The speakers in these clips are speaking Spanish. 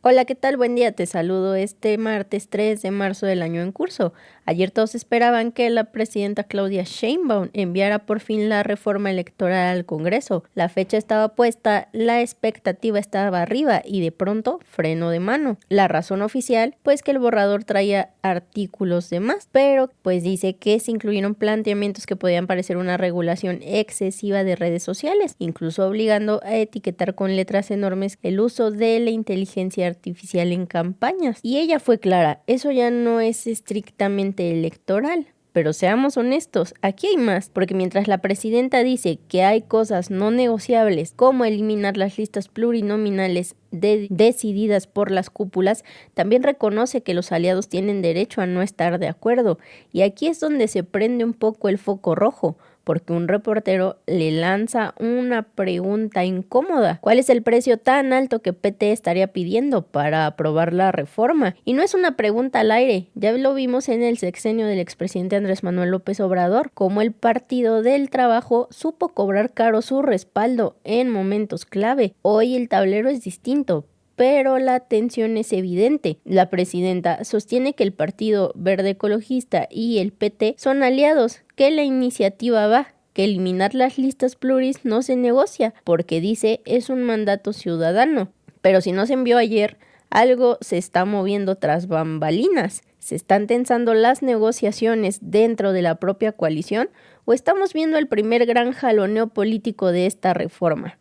Hola, ¿qué tal? Buen día, te saludo este martes 3 de marzo del año en curso. Ayer todos esperaban que la presidenta Claudia Sheinbaum enviara por fin la reforma electoral al Congreso. La fecha estaba puesta, la expectativa estaba arriba y de pronto freno de mano. La razón oficial, pues que el borrador traía artículos de más, pero pues dice que se incluyeron planteamientos que podían parecer una regulación excesiva de redes sociales, incluso obligando a etiquetar con letras enormes el uso de la inteligencia artificial en campañas. Y ella fue clara, eso ya no es estrictamente electoral. Pero seamos honestos, aquí hay más, porque mientras la presidenta dice que hay cosas no negociables, como eliminar las listas plurinominales decididas por las cúpulas, también reconoce que los aliados tienen derecho a no estar de acuerdo. Y aquí es donde se prende un poco el foco rojo, porque un reportero le lanza una pregunta incómoda. ¿Cuál es el precio tan alto que PT estaría pidiendo para aprobar la reforma? Y no es una pregunta al aire, ya lo vimos en el sexenio del expresidente Andrés Manuel López Obrador, como el Partido del Trabajo supo cobrar caro su respaldo en momentos clave. Hoy el tablero es distinto, pero la tensión es evidente. La presidenta sostiene que el Partido Verde Ecologista y el PT son aliados, que la iniciativa va, que eliminar las listas pluris no se negocia, porque dice es un mandato ciudadano. Pero si no se envió ayer, algo se está moviendo tras bambalinas. ¿Se están tensando las negociaciones dentro de la propia coalición o estamos viendo el primer gran jaloneo político de esta reforma?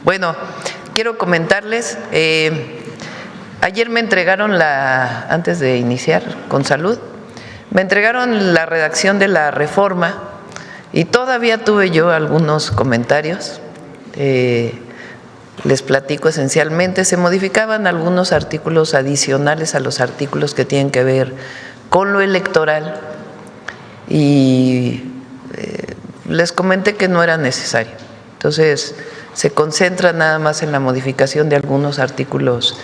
Bueno, quiero comentarles, ayer me entregaron antes de iniciar con salud, me entregaron la redacción de la reforma y todavía tuve yo algunos comentarios. Les platico esencialmente, se modificaban algunos artículos adicionales a los artículos que tienen que ver con lo electoral y les comenté que no era necesario. Entonces, se concentra nada más en la modificación de algunos artículos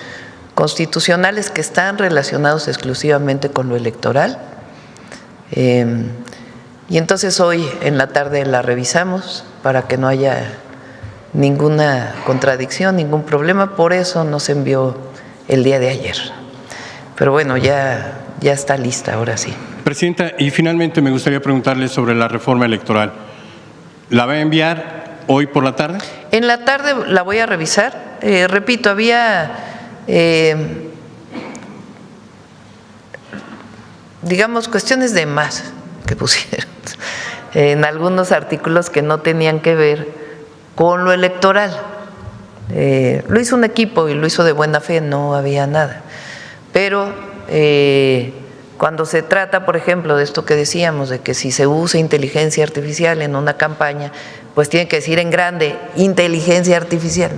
constitucionales que están relacionados exclusivamente con lo electoral. Y entonces hoy en la tarde la revisamos para que no haya ninguna contradicción, ningún problema, por eso no se envió el día de ayer. Pero bueno, ya está lista, ahora sí. Presidenta, y finalmente me gustaría preguntarle sobre la reforma electoral. ¿La va a enviar hoy por la tarde? En la tarde la voy a revisar. Repito, había, digamos, cuestiones de más que pusieron en algunos artículos que no tenían que ver con lo electoral. Lo hizo un equipo y lo hizo de buena fe, no había nada. Pero cuando se trata, por ejemplo, de esto que decíamos, de que si se usa inteligencia artificial en una campaña, pues tiene que decir en grande, inteligencia artificial.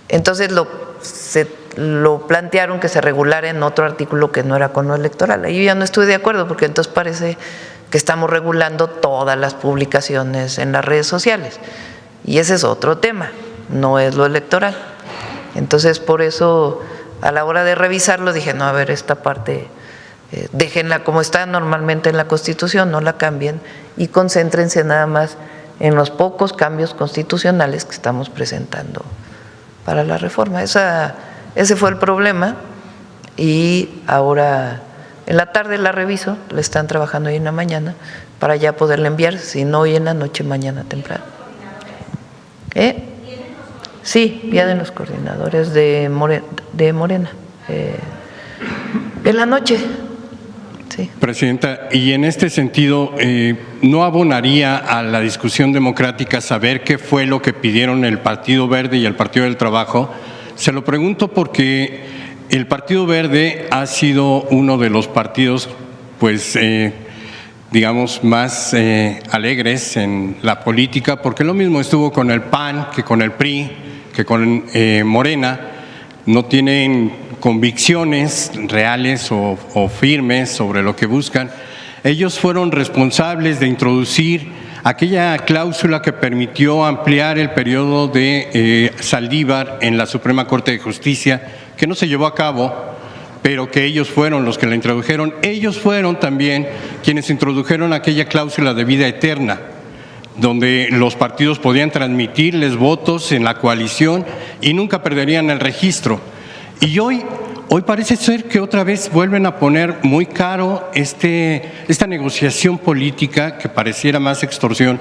Entonces lo plantearon que se regulara en otro artículo que no era con lo electoral. Ahí ya no estoy de acuerdo, porque entonces parece que estamos regulando todas las publicaciones en las redes sociales. Y ese es otro tema, no es lo electoral. Entonces, por eso, a la hora de revisarlo, dije, no, a ver, esta parte, déjenla como está normalmente en la Constitución, no la cambien y concéntrense nada más en los pocos cambios constitucionales que estamos presentando para la reforma. Ese fue el problema y ahora en la tarde la reviso, la están trabajando ahí en la mañana para ya poderla enviar, si no hoy en la noche, mañana temprano. Sí, vienen los coordinadores de Morena, en la noche. Sí. Presidenta, y en este sentido, ¿no abonaría a la discusión democrática saber qué fue lo que pidieron el Partido Verde y el Partido del Trabajo? Se lo pregunto porque el Partido Verde ha sido uno de los partidos, pues, digamos, más alegres en la política, porque lo mismo estuvo con el PAN que con el PRI, que con Morena. No tienen convicciones reales o firmes sobre lo que buscan. Ellos fueron responsables de introducir aquella cláusula que permitió ampliar el periodo de Saldívar en la Suprema Corte de Justicia, que no se llevó a cabo, pero que ellos fueron los que la introdujeron. Ellos fueron también quienes introdujeron aquella cláusula de vida eterna, donde los partidos podían transmitirles votos en la coalición y nunca perderían el registro. Y hoy parece ser que otra vez vuelven a poner muy caro esta negociación política que pareciera más extorsión,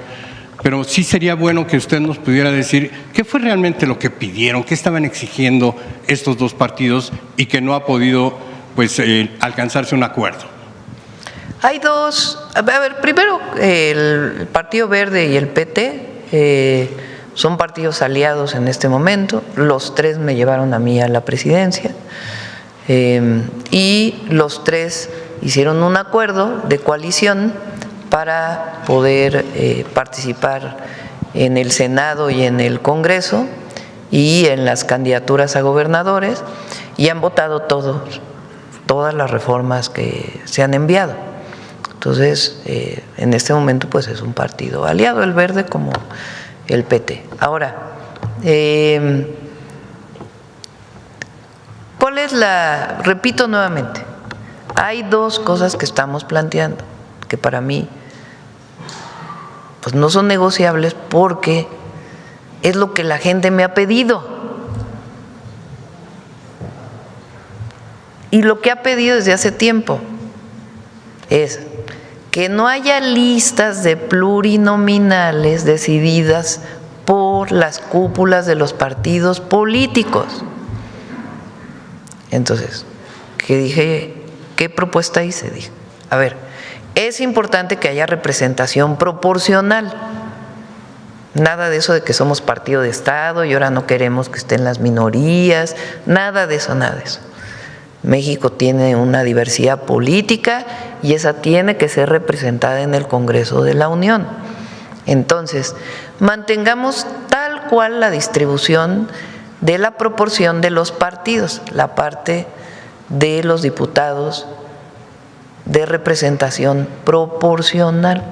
pero sí sería bueno que usted nos pudiera decir qué fue realmente lo que pidieron, qué estaban exigiendo estos dos partidos y que no ha podido alcanzarse un acuerdo. Hay dos, a ver, primero el Partido Verde y el PT son partidos aliados en este momento, los tres me llevaron a mí a la presidencia y los tres hicieron un acuerdo de coalición para poder participar en el Senado y en el Congreso y en las candidaturas a gobernadores, y han votado todas las reformas que se han enviado. Entonces, en este momento pues es un partido aliado, el Verde como el PT. Ahora, ¿cuál es repito nuevamente, hay dos cosas que estamos planteando que para mí pues no son negociables porque es lo que la gente me ha pedido. Y lo que ha pedido desde hace tiempo es que no haya listas de plurinominales decididas por las cúpulas de los partidos políticos. Entonces, ¿qué propuesta hice? Dije, a ver, es importante que haya representación proporcional. Nada de eso de que somos partido de Estado y ahora no queremos que estén las minorías, nada de eso, nada de eso. México tiene una diversidad política y esa tiene que ser representada en el Congreso de la Unión. Entonces, mantengamos tal cual la distribución de la proporción de los partidos, la parte de los diputados de representación proporcional.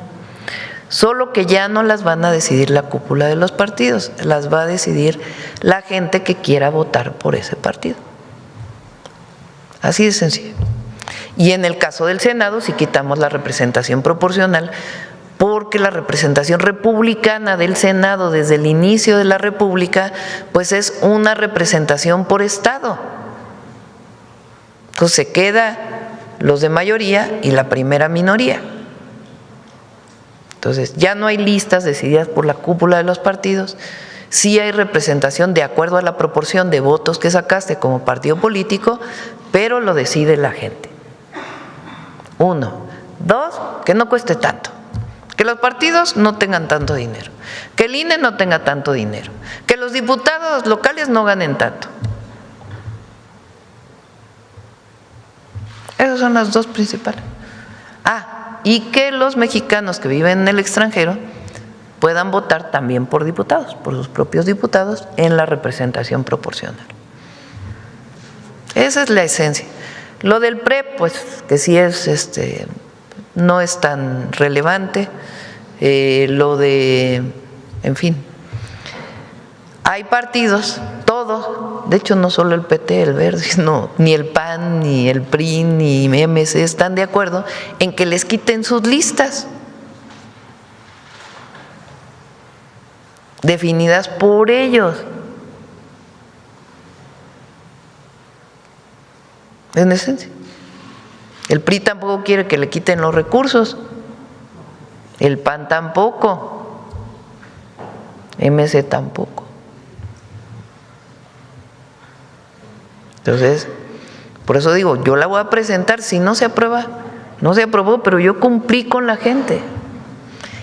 Solo que ya no las van a decidir la cúpula de los partidos, las va a decidir la gente que quiera votar por ese partido. Así de sencillo. Y en el caso del Senado, si quitamos la representación proporcional, porque la representación republicana del Senado desde el inicio de la República, pues es una representación por estado. Entonces se queda los de mayoría y la primera minoría. Entonces ya no hay listas decididas por la cúpula de los partidos, sí hay representación de acuerdo a la proporción de votos que sacaste como partido político, pero lo decide la gente. Uno. Dos, que no cueste tanto. Que los partidos no tengan tanto dinero. Que el INE no tenga tanto dinero. Que los diputados locales no ganen tanto. Esas son las dos principales. Y que los mexicanos que viven en el extranjero puedan votar también por diputados, por sus propios diputados, en la representación proporcional. Esa es la esencia. Lo del PRE, pues que sí es, no es tan relevante. Lo de, en fin, hay partidos, todos, de hecho no solo el PT, el Verde, no, ni el PAN, ni el PRI, ni MC están de acuerdo en que les quiten sus listas definidas por ellos. En esencia. El PRI tampoco quiere que le quiten los recursos, el PAN tampoco, MC tampoco. Entonces, por eso digo, yo la voy a presentar, si no se aprueba, no se aprobó, pero yo cumplí con la gente.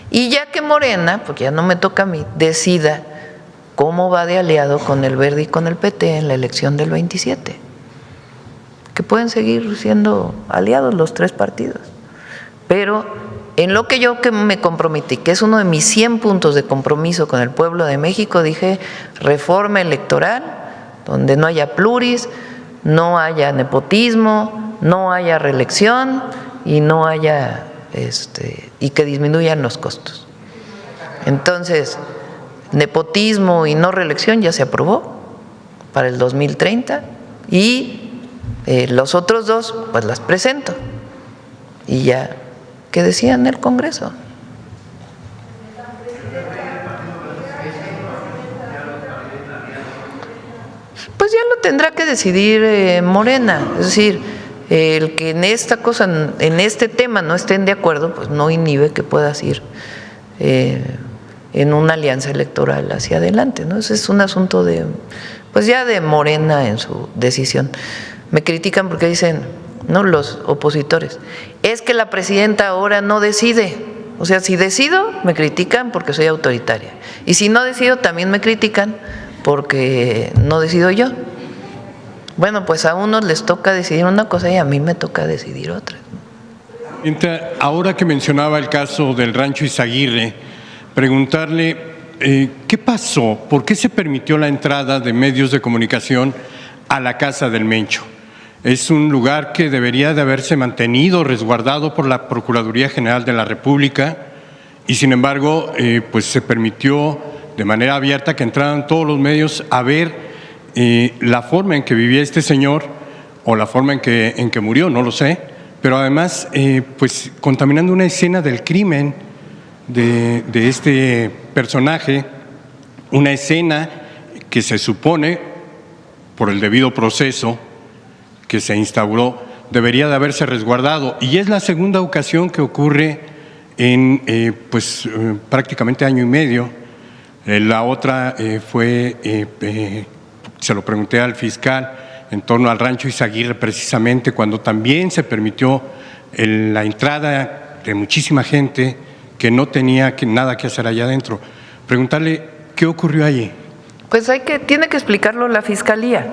Y ya que Morena, porque ya no me toca a mí, decida cómo va de aliado con el Verde y con el PT en la elección del 27. Que pueden seguir siendo aliados los tres partidos. Pero en lo que yo me comprometí, que es uno de mis 100 puntos de compromiso con el pueblo de México, dije reforma electoral, donde no haya pluris, no haya nepotismo, no haya reelección y no haya y que disminuyan los costos. Entonces, nepotismo y no reelección ya se aprobó para el 2030 y los otros dos, pues las presento y ya que decían el Congreso. tendrá que decidir Morena, es decir, el que en esta cosa, en este tema no estén de acuerdo, pues no inhibe que puedas ir en una alianza electoral hacia adelante, ¿no? Ese es un asunto de, pues ya de Morena en su decisión. Me critican porque dicen, no, los opositores, es que la presidenta ahora no decide. O sea, si decido, me critican porque soy autoritaria. Y si no decido, también me critican porque no decido yo. Bueno, pues a unos les toca decidir una cosa y a mí me toca decidir otra. Ahora que mencionaba el caso del Rancho Izaguirre, preguntarle ¿qué pasó? ¿Por qué se permitió la entrada de medios de comunicación a la Casa del Mencho? Es un lugar que debería de haberse mantenido resguardado por la Procuraduría General de la República y sin embargo pues se permitió de manera abierta que entraran todos los medios a ver la forma en que vivía este señor o la forma en que murió, no lo sé, pero además pues contaminando una escena del crimen de este personaje, una escena que se supone por el debido proceso que se instauró debería de haberse resguardado y es la segunda ocasión que ocurre en prácticamente año y medio. La otra fue se lo pregunté al fiscal en torno al Rancho Izaguirre precisamente cuando también se permitió la entrada de muchísima gente que no tenía nada que hacer allá adentro. Preguntarle qué ocurrió allí. Pues tiene que explicarlo la fiscalía.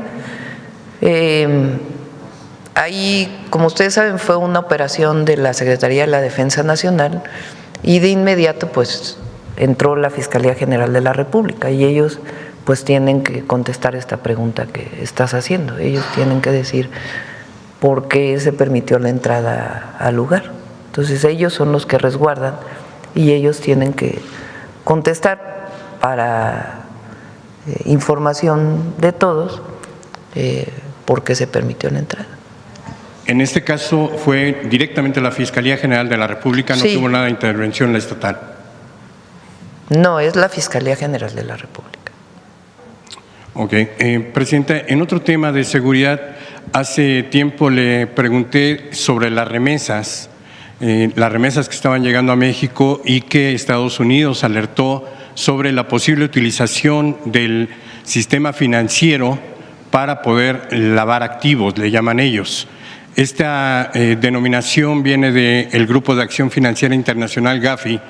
Ahí, como ustedes saben, fue una operación de la Secretaría de la Defensa Nacional y de inmediato pues entró la Fiscalía General de la República y ellos pues tienen que contestar esta pregunta que estás haciendo. Ellos tienen que decir por qué se permitió la entrada al lugar. Entonces ellos son los que resguardan y ellos tienen que contestar para información de todos por qué se permitió la entrada. En este caso fue directamente la Fiscalía General de la República, no sí. Tuvo nada de intervención la estatal. No, es la Fiscalía General de la República. Ok. Presidenta, en otro tema de seguridad, hace tiempo le pregunté sobre las remesas que estaban llegando a México y que Estados Unidos alertó sobre la posible utilización del sistema financiero para poder lavar activos, le llaman ellos. Esta denominación viene del Grupo de Acción Financiera Internacional Gafi,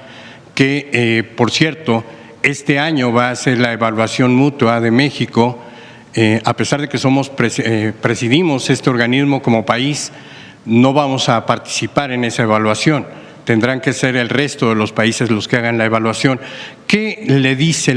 que por cierto, este año va a ser la evaluación mutua de México, a pesar de que presidimos este organismo como país, no vamos a participar en esa evaluación. Tendrán que ser el resto de los países los que hagan la evaluación. ¿Qué le dice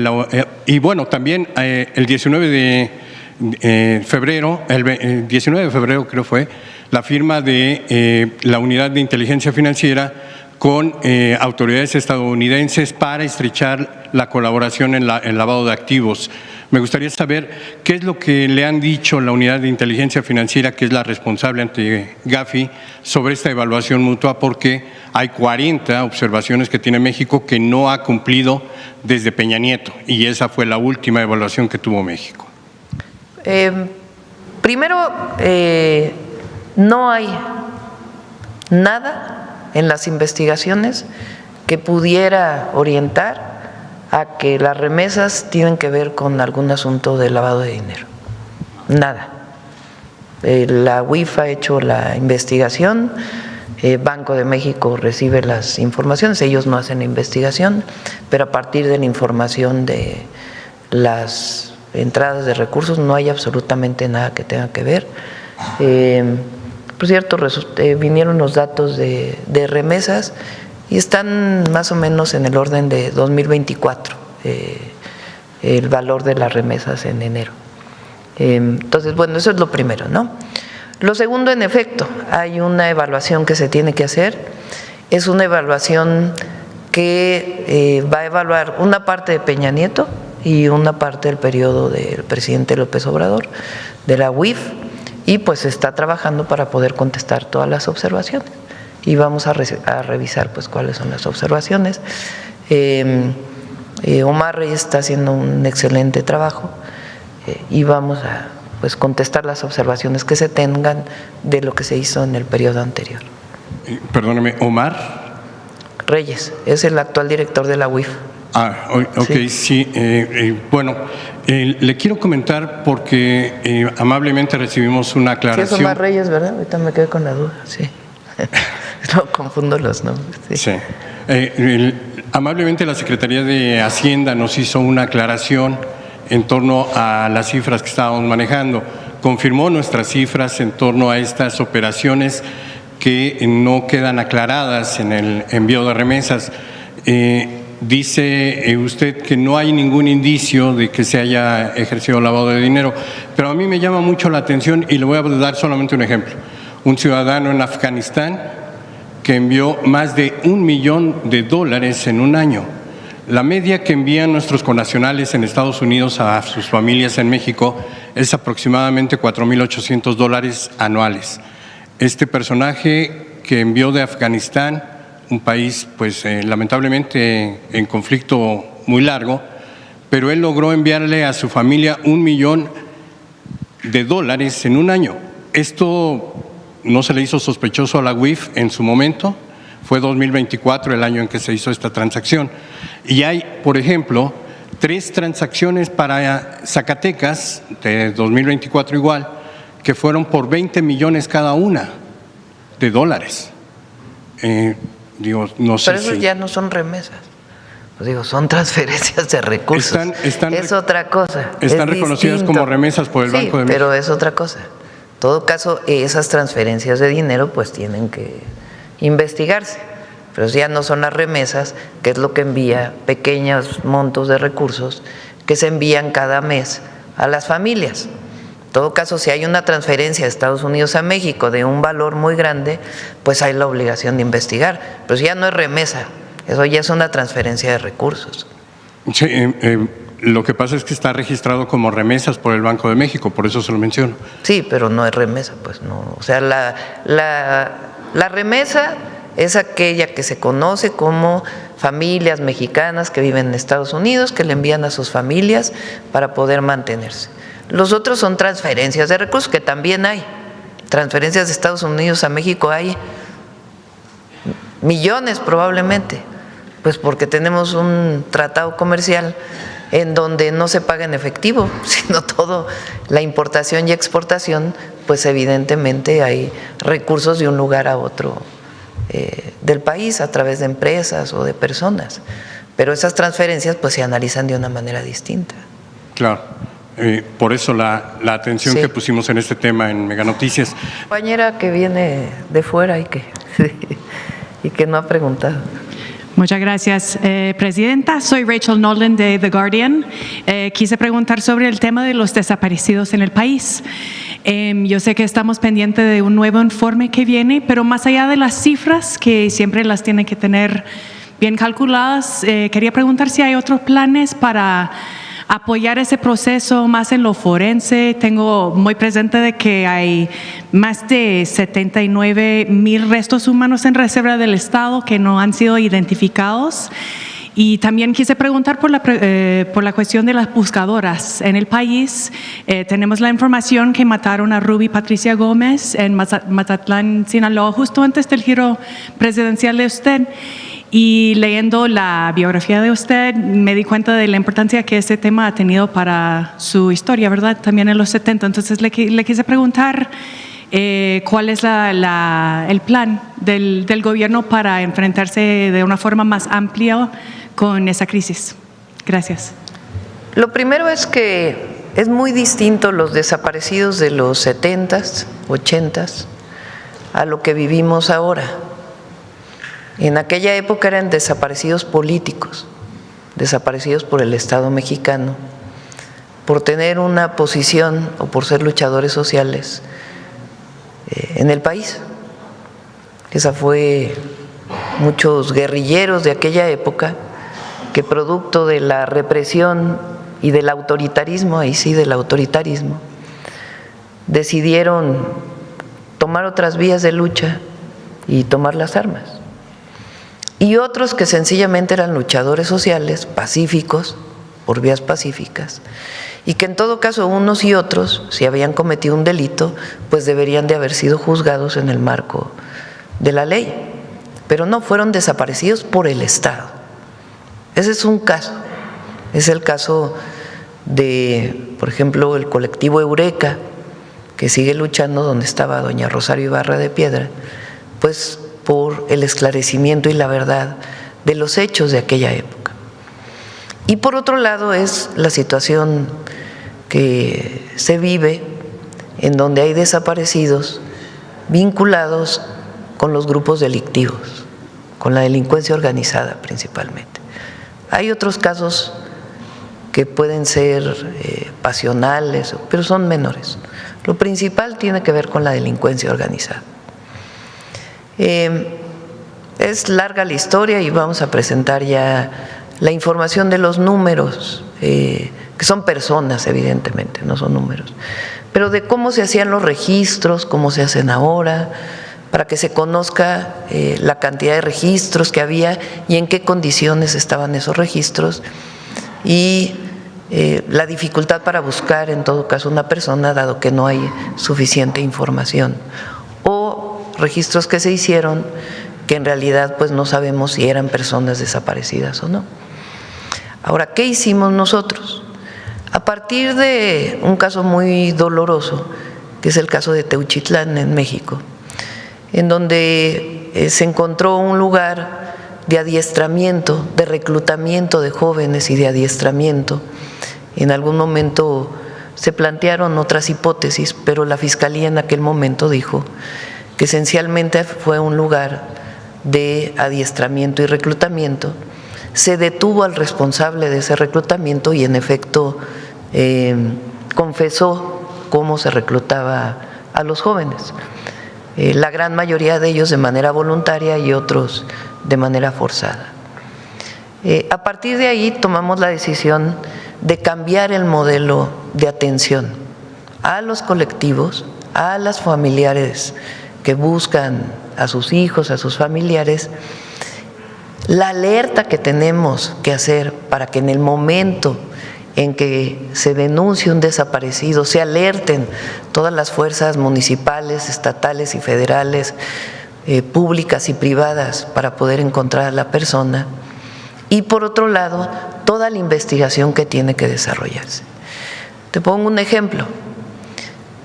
y bueno, también el 19 de febrero, el 19 de febrero creo fue, la firma de la Unidad de Inteligencia Financiera con autoridades estadounidenses para estrechar la colaboración en el lavado de activos. Me gustaría saber qué es lo que le han dicho la Unidad de Inteligencia Financiera, que es la responsable ante Gafi, sobre esta evaluación mutua, porque hay 40 observaciones que tiene México que no ha cumplido desde Peña Nieto, y esa fue la última evaluación que tuvo México. Primero, no hay nada en las investigaciones que pudiera orientar a que las remesas tienen que ver con algún asunto de lavado de dinero. Nada. La UIF ha hecho la investigación, Banco de México recibe las informaciones, ellos no hacen la investigación, pero a partir de la información de las entradas de recursos no hay absolutamente nada que tenga que ver. Por cierto, vinieron los datos de remesas y están más o menos en el orden de 2024, el valor de las remesas en enero. Entonces, bueno, eso es lo primero, ¿no? Lo segundo, en efecto, hay una evaluación que se tiene que hacer, es una evaluación que va a evaluar una parte de Peña Nieto y una parte del periodo del presidente López Obrador, de la UIF, y pues se está trabajando para poder contestar todas las observaciones. Y vamos a revisar pues cuáles son las observaciones. Omar Reyes está haciendo un excelente trabajo y vamos pues contestar las observaciones que se tengan de lo que se hizo en el periodo anterior. Perdóname, Omar Reyes es el actual director de la UIF. Ah, ok, sí. Bueno, le quiero comentar porque amablemente recibimos una aclaración. Sí, es Omar Reyes, ¿verdad? Ahorita me quedé con la duda, sí. No confundo los nombres. Sí. Sí. Amablemente la Secretaría de Hacienda nos hizo una aclaración en torno a las cifras que estábamos manejando. Confirmó nuestras cifras en torno a estas operaciones que no quedan aclaradas en el envío de remesas. Dice usted que no hay ningún indicio de que se haya ejercido lavado de dinero, pero a mí me llama mucho la atención y le voy a dar solamente un ejemplo. Un ciudadano en Afganistán que envió más de $1 millón en un año. La media que envían nuestros connacionales en Estados Unidos a sus familias en México es aproximadamente $4,800 anuales. Este personaje que envió de Afganistán, un país pues lamentablemente en conflicto muy largo, pero él logró enviarle a su familia $1 millón en un año. Esto no se le hizo sospechoso a la UIF en su momento, fue 2024 el año en que se hizo esta transacción. Y hay, por ejemplo, 3 transacciones para Zacatecas de 2024 igual, que fueron por $20 millones cada una de dólares. Digo, no sé. Pero esos ya no son remesas. Pues digo, son transferencias de recursos. Es otra cosa. Están reconocidas como remesas por el Banco de México. Pero es otra cosa. En todo caso, esas transferencias de dinero pues tienen que investigarse. Pero ya no son las remesas, que es lo que envía pequeños montos de recursos que se envían cada mes a las familias. En todo caso, si hay una transferencia de Estados Unidos a México de un valor muy grande, pues hay la obligación de investigar. Pero ya no es remesa, eso ya es una transferencia de recursos. Sí, lo que pasa es que está registrado como remesas por el Banco de México, por eso se lo menciono. Sí, pero no es remesa, pues no. O sea, la remesa es aquella que se conoce como familias mexicanas que viven en Estados Unidos, que le envían a sus familias para poder mantenerse. Los otros son transferencias de recursos, que también hay. Transferencias de Estados Unidos a México hay millones probablemente, pues porque tenemos un tratado comercial en donde no se paga en efectivo, sino todo, la importación y exportación, pues evidentemente hay recursos de un lugar a otro del país a través de empresas o de personas, pero esas transferencias pues se analizan de una manera distinta. Claro, por eso la atención que pusimos en este tema en Mega Noticias. Compañera que viene de fuera y que no ha preguntado. Muchas gracias, Presidenta. Soy Rachel Nolan de The Guardian. Quise preguntar sobre el tema de los desaparecidos en el país. Yo sé que estamos pendientes de un nuevo informe que viene, pero más allá de las cifras, que siempre las tienen que tener bien calculadas, quería preguntar si hay otros planes para apoyar ese proceso más en lo forense. Tengo muy presente de que hay más de 79,000 restos humanos en reserva del Estado que no han sido identificados. Y también quise preguntar por la cuestión de las buscadoras. En el país tenemos la información que mataron a Ruby Patricia Gómez en Mazatlán, Sinaloa, justo antes del giro presidencial de usted. Y leyendo la biografía de usted, me di cuenta de la importancia que este tema ha tenido para su historia, ¿verdad? También en los 70. Entonces le quise preguntar cuál es el plan del gobierno para enfrentarse de una forma más amplia con esa crisis. Gracias. Lo primero es que es muy distinto los desaparecidos de los 70s, 80s, a lo que vivimos ahora. En aquella época eran desaparecidos políticos, desaparecidos por el Estado mexicano, por tener una posición o por ser luchadores sociales en el país. Esa fue muchos guerrilleros de aquella época que producto de la represión y del autoritarismo, ahí sí del autoritarismo, decidieron tomar otras vías de lucha y tomar las armas. Y otros que sencillamente eran luchadores sociales, pacíficos, por vías pacíficas, y que en todo caso unos y otros, si habían cometido un delito, pues deberían de haber sido juzgados en el marco de la ley, pero no, fueron desaparecidos por el Estado. Ese es un caso, es el caso de, por ejemplo, el colectivo Eureka, que sigue luchando, donde estaba doña Rosario Ibarra de Piedra, pues por el esclarecimiento y la verdad de los hechos de aquella época. Y por otro lado es la situación que se vive en donde hay desaparecidos vinculados con los grupos delictivos, con la delincuencia organizada principalmente. Hay otros casos que pueden ser pasionales, pero son menores. Lo principal tiene que ver con la delincuencia organizada. Es larga la historia y vamos a presentar ya la información de los números, que son personas evidentemente, no son números, pero de cómo se hacían los registros, cómo se hacen ahora, para que se conozca la cantidad de registros que había y en qué condiciones estaban esos registros, y la dificultad para buscar en todo caso una persona, dado que no hay suficiente información, o registros que se hicieron que en realidad pues no sabemos si eran personas desaparecidas o no. Ahora, ¿qué hicimos nosotros? A partir de un caso muy doloroso, que es el caso de Teuchitlán en México, en donde se encontró un lugar de adiestramiento, de reclutamiento de jóvenes y de adiestramiento. En algún momento se plantearon otras hipótesis, pero la Fiscalía en aquel momento dijo que esencialmente fue un lugar de adiestramiento y reclutamiento. Se detuvo al responsable de ese reclutamiento y en efecto confesó cómo se reclutaba a los jóvenes. La gran mayoría de ellos de manera voluntaria y otros de manera forzada. A partir de ahí tomamos la decisión de cambiar el modelo de atención a los colectivos, a las familiares que buscan a sus hijos, a sus familiares. La alerta que tenemos que hacer para que en el momento en que se denuncie un desaparecido se alerten todas las fuerzas municipales, estatales y federales, públicas y privadas, para poder encontrar a la persona. Y por otro lado, toda la investigación que tiene que desarrollarse. Te pongo un ejemplo.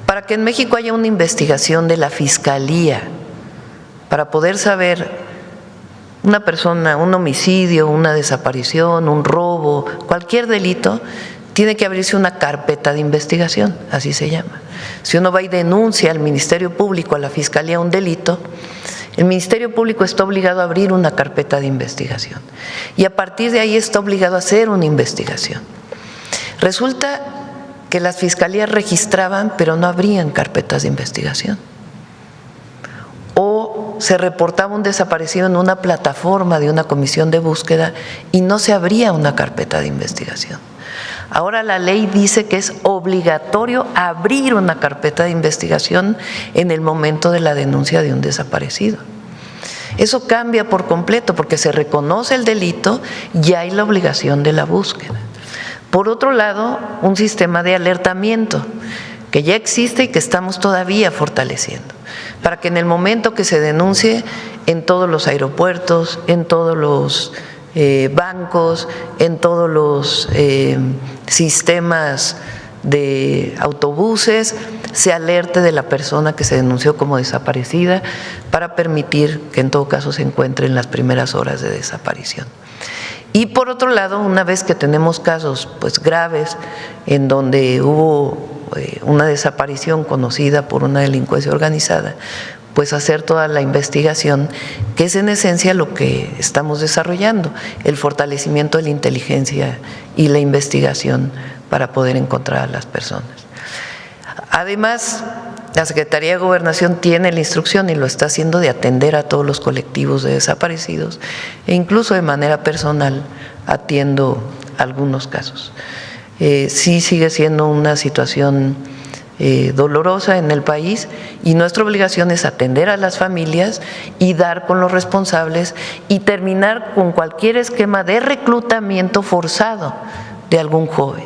Para que en México haya una investigación de la Fiscalía, para poder saber una persona, un homicidio, una desaparición, un robo, cualquier delito, tiene que abrirse una carpeta de investigación, así se llama. Si uno va y denuncia al Ministerio Público, a la Fiscalía, un delito, el Ministerio Público está obligado a abrir una carpeta de investigación y a partir de ahí está obligado a hacer una investigación. Resulta que las fiscalías registraban, pero no abrían carpetas de investigación. O se reportaba un desaparecido en una plataforma de una comisión de búsqueda y no se abría una carpeta de investigación. Ahora la ley dice que es obligatorio abrir una carpeta de investigación en el momento de la denuncia de un desaparecido. Eso cambia por completo porque se reconoce el delito y hay la obligación de la búsqueda. Por otro lado, un sistema de alertamiento que ya existe y que estamos todavía fortaleciendo, para que en el momento que se denuncie en todos los aeropuertos, en todos los bancos, en todos los sistemas de autobuses, se alerte de la persona que se denunció como desaparecida para permitir que en todo caso se encuentre en las primeras horas de desaparición. Y por otro lado, una vez que tenemos casos pues graves en donde hubo una desaparición conocida por una delincuencia organizada, pues hacer toda la investigación, que es en esencia lo que estamos desarrollando, el fortalecimiento de la inteligencia y la investigación para poder encontrar a las personas. Además, la Secretaría de Gobernación tiene la instrucción y lo está haciendo de atender a todos los colectivos de desaparecidos e incluso de manera personal atiendo algunos casos. Sí sigue siendo una situación dolorosa en el país y nuestra obligación es atender a las familias y dar con los responsables y terminar con cualquier esquema de reclutamiento forzado de algún joven.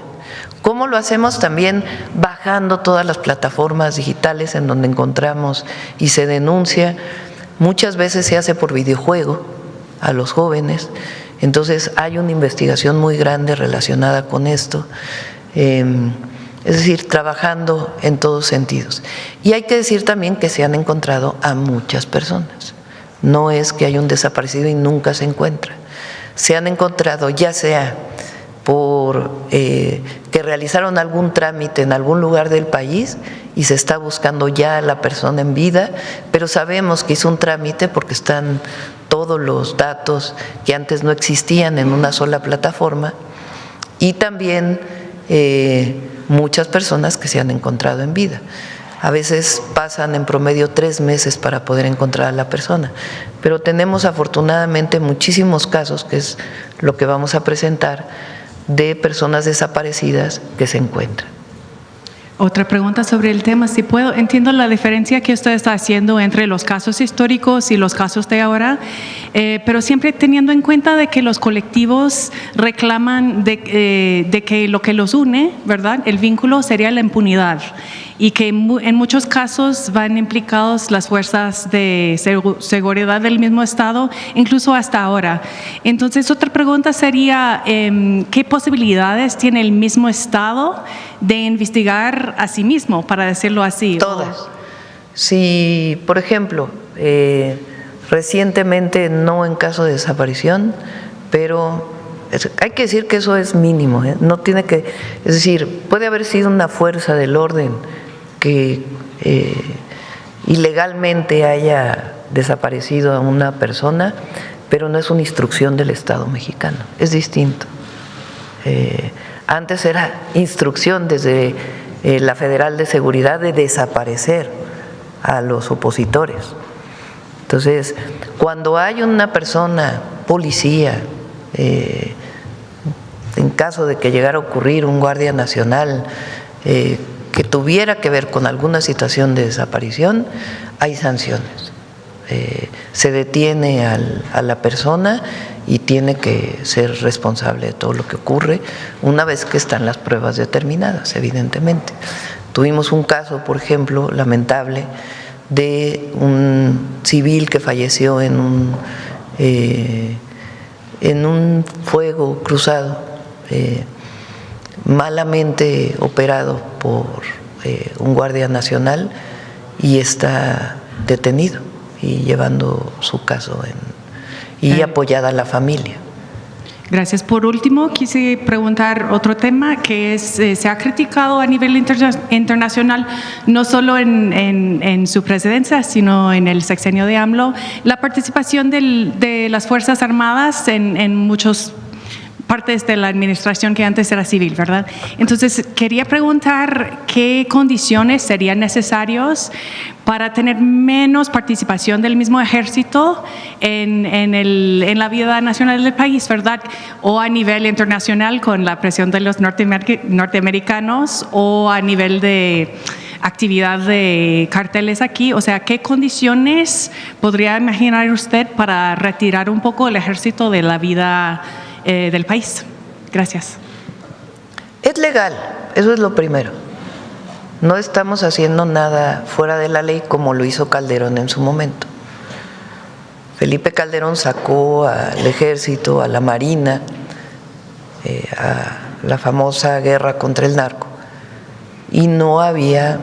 ¿Cómo lo hacemos? También bajando todas las plataformas digitales en donde encontramos y se denuncia. Muchas veces se hace por videojuego a los jóvenes, entonces hay una investigación muy grande relacionada con esto. Es decir, trabajando en todos sentidos. Y hay que decir también que se han encontrado a muchas personas. No es que haya un desaparecido y nunca se encuentra. Se han encontrado ya sea por que realizaron algún trámite en algún lugar del país y se está buscando ya a la persona en vida, pero sabemos que hizo un trámite porque están todos los datos que antes no existían en una sola plataforma, y también muchas personas que se han encontrado en vida. A veces pasan en promedio 3 meses para poder encontrar a la persona, pero tenemos afortunadamente muchísimos casos, que es lo que vamos a presentar, de personas desaparecidas que se encuentran. Otra pregunta sobre el tema, si puedo. Entiendo la diferencia que usted está haciendo entre los casos históricos y los casos de ahora, pero siempre teniendo en cuenta de que los colectivos reclaman de que lo que los une, ¿verdad? El vínculo sería la impunidad, y que en muchos casos van implicados las fuerzas de seguridad del mismo Estado, incluso hasta ahora. Entonces, otra pregunta sería, ¿qué posibilidades tiene el mismo Estado de investigar a sí mismo, para decirlo así? Todas. Si, por ejemplo, recientemente, no en caso de desaparición, pero hay que decir que eso es mínimo, no tiene que, es decir, puede haber sido una fuerza del orden que ilegalmente haya desaparecido a una persona, pero no es una instrucción del Estado mexicano, es distinto. Antes era instrucción desde la Federal de Seguridad de desaparecer a los opositores. Entonces, cuando hay una persona, policía, en caso de que llegara a ocurrir un guardia nacional que tuviera que ver con alguna situación de desaparición, hay sanciones. Se detiene a la persona y tiene que ser responsable de todo lo que ocurre una vez que están las pruebas determinadas, evidentemente. Tuvimos un caso, por ejemplo, lamentable, de un civil que falleció en un fuego cruzado, malamente operado por un guardia nacional, y está detenido y llevando su caso y apoyada a la familia. Gracias. Por último, quise preguntar otro tema que es, se ha criticado a nivel internacional, no solo en su presidencia, sino en el sexenio de AMLO, la participación de las Fuerzas Armadas en muchos partes de la administración que antes era civil, ¿verdad? Entonces, quería preguntar qué condiciones serían necesarias para tener menos participación del mismo ejército en la vida nacional del país, ¿verdad? O a nivel internacional con la presión de los norteamericanos, o a nivel de actividad de carteles aquí. O sea, ¿qué condiciones podría imaginar usted para retirar un poco el ejército de la vida del país? Gracias. Es legal, eso es lo primero. No estamos haciendo nada fuera de la ley como lo hizo Calderón en su momento. Felipe Calderón sacó al ejército, a la marina, a la famosa guerra contra el narco, y no había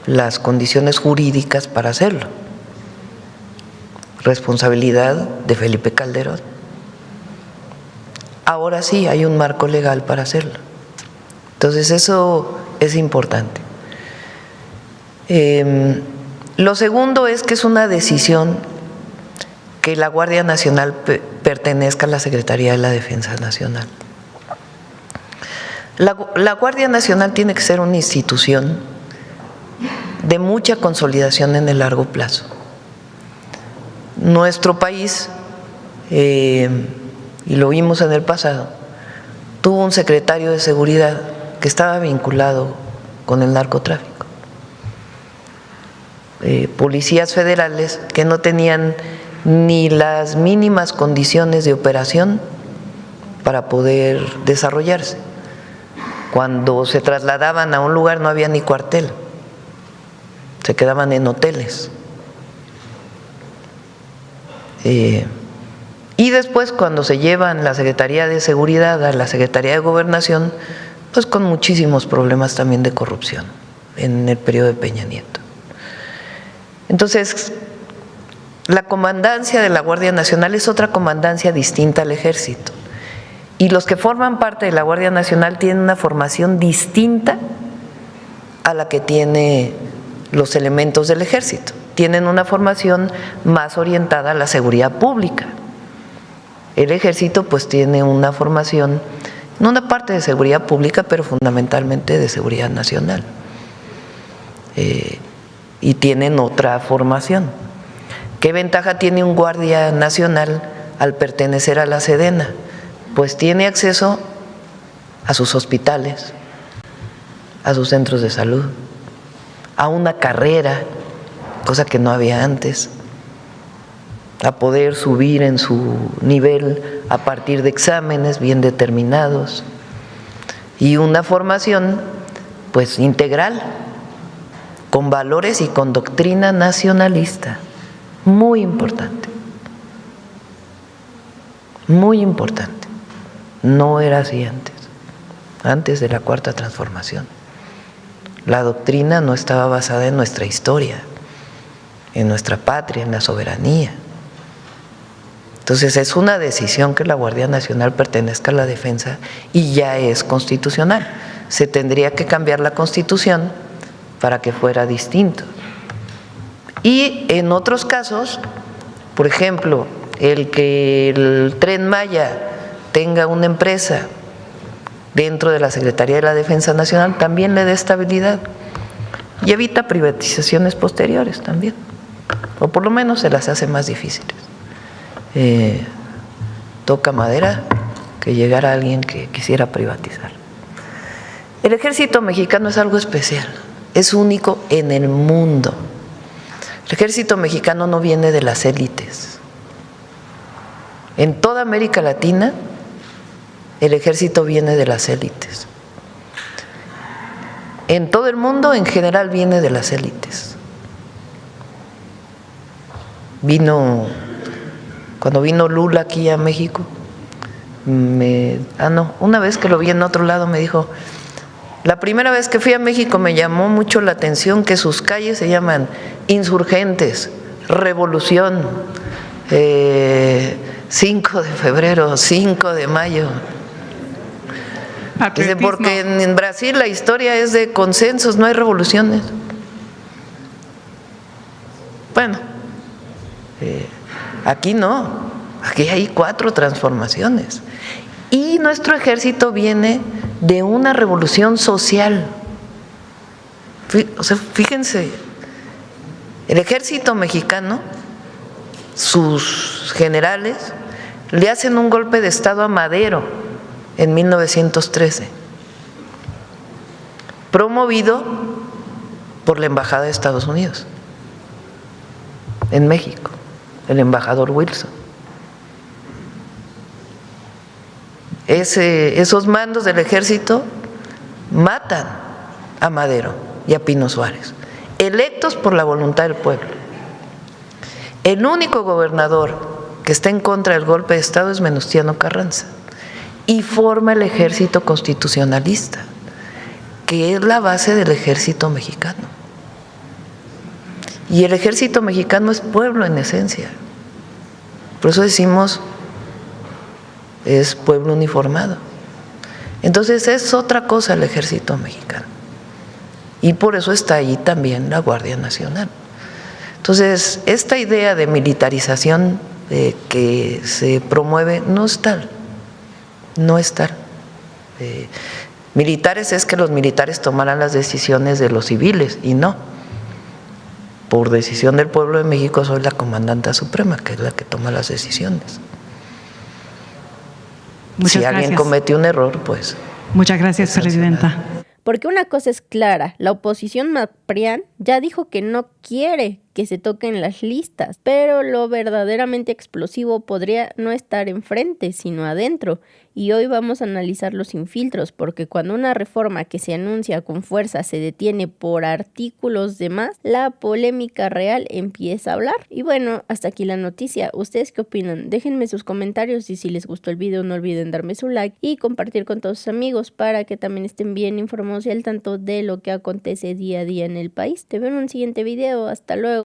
las condiciones jurídicas para hacerlo. Responsabilidad de Felipe Calderón. Ahora sí hay un marco legal para hacerlo. Entonces eso es importante. Lo segundo es que es una decisión que la Guardia Nacional pertenezca a la Secretaría de la Defensa Nacional. La Guardia Nacional tiene que ser una institución de mucha consolidación en el largo plazo. Nuestro país, y lo vimos en el pasado, tuvo un secretario de Seguridad que estaba vinculado con el narcotráfico. Policías federales que no tenían ni las mínimas condiciones de operación para poder desarrollarse. Cuando se trasladaban a un lugar no había ni cuartel, se quedaban en hoteles. Y después, cuando se llevan la Secretaría de Seguridad a la Secretaría de Gobernación, pues con muchísimos problemas también de corrupción en el periodo de Peña Nieto. Entonces, la comandancia de la Guardia Nacional es otra comandancia distinta al Ejército. Y los que forman parte de la Guardia Nacional tienen una formación distinta a la que tiene los elementos del Ejército. Tienen una formación más orientada a la seguridad pública. El Ejército pues tiene una formación, no una parte de seguridad pública, pero fundamentalmente de seguridad nacional. Y tienen otra formación. ¿Qué ventaja tiene un guardia nacional al pertenecer a la Sedena? Pues tiene acceso a sus hospitales, a sus centros de salud, a una carrera, cosa que no había antes, a poder subir en su nivel a partir de exámenes bien determinados y una formación pues integral, con valores y con doctrina nacionalista, muy importante, muy importante. No era así antes de la Cuarta Transformación. La doctrina no estaba basada en nuestra historia, en nuestra patria, en la soberanía. Entonces es una decisión que la Guardia Nacional pertenezca a la defensa y ya es constitucional. Se tendría que cambiar la Constitución para que fuera distinto. Y en otros casos, por ejemplo, el que el Tren Maya tenga una empresa dentro de la Secretaría de la Defensa Nacional también le da estabilidad y evita privatizaciones posteriores también, o por lo menos se las hace más difíciles. Toca madera que llegara alguien que quisiera privatizar. El Ejército Mexicano es algo especial, es único en el mundo. El Ejército Mexicano no viene de las élites. En toda América Latina, el Ejército viene de las élites. En todo el mundo, en general, viene de las élites. Cuando vino Lula aquí a México, una vez que lo vi en otro lado me dijo, la primera vez que fui a México me llamó mucho la atención que sus calles se llaman Insurgentes, Revolución, 5 de febrero, 5 de mayo. Dice, porque en Brasil la historia es de consensos, no hay revoluciones. Bueno, aquí no, aquí hay 4 transformaciones. Y nuestro ejército viene de una revolución social. O sea, fíjense, el ejército mexicano, sus generales, le hacen un golpe de Estado a Madero en 1913, promovido por la Embajada de Estados Unidos en México, el embajador Wilson. Esos mandos del ejército matan a Madero y a Pino Suárez, electos por la voluntad del pueblo. El único gobernador que está en contra del golpe de Estado es Venustiano Carranza y forma el ejército constitucionalista, que es la base del ejército mexicano. Y el ejército mexicano es pueblo en esencia. Por eso decimos, es pueblo uniformado. Entonces es otra cosa el ejército mexicano. Y por eso está ahí también la Guardia Nacional. Entonces, esta idea de militarización que se promueve no es tal, no es tal. Militares es que los militares tomaran las decisiones de los civiles y no. Por decisión del pueblo de México soy la comandanta suprema, que es la que toma las decisiones. Muchas si alguien gracias. comete un error, pues… Muchas gracias, Presidenta. Porque una cosa es clara, la oposición PRIAN ya dijo que no quiere que se toquen las listas, pero lo verdaderamente explosivo podría no estar enfrente, sino adentro. Y hoy vamos a analizarlo sin filtros, porque cuando una reforma que se anuncia con fuerza se detiene por artículos de más, la polémica real empieza a hablar. Y bueno, hasta aquí la noticia. ¿Ustedes qué opinan? Déjenme sus comentarios y si les gustó el video no olviden darme su like y compartir con todos sus amigos para que también estén bien informados y al tanto de lo que acontece día a día en el país. Te veo en un siguiente video. Hasta luego.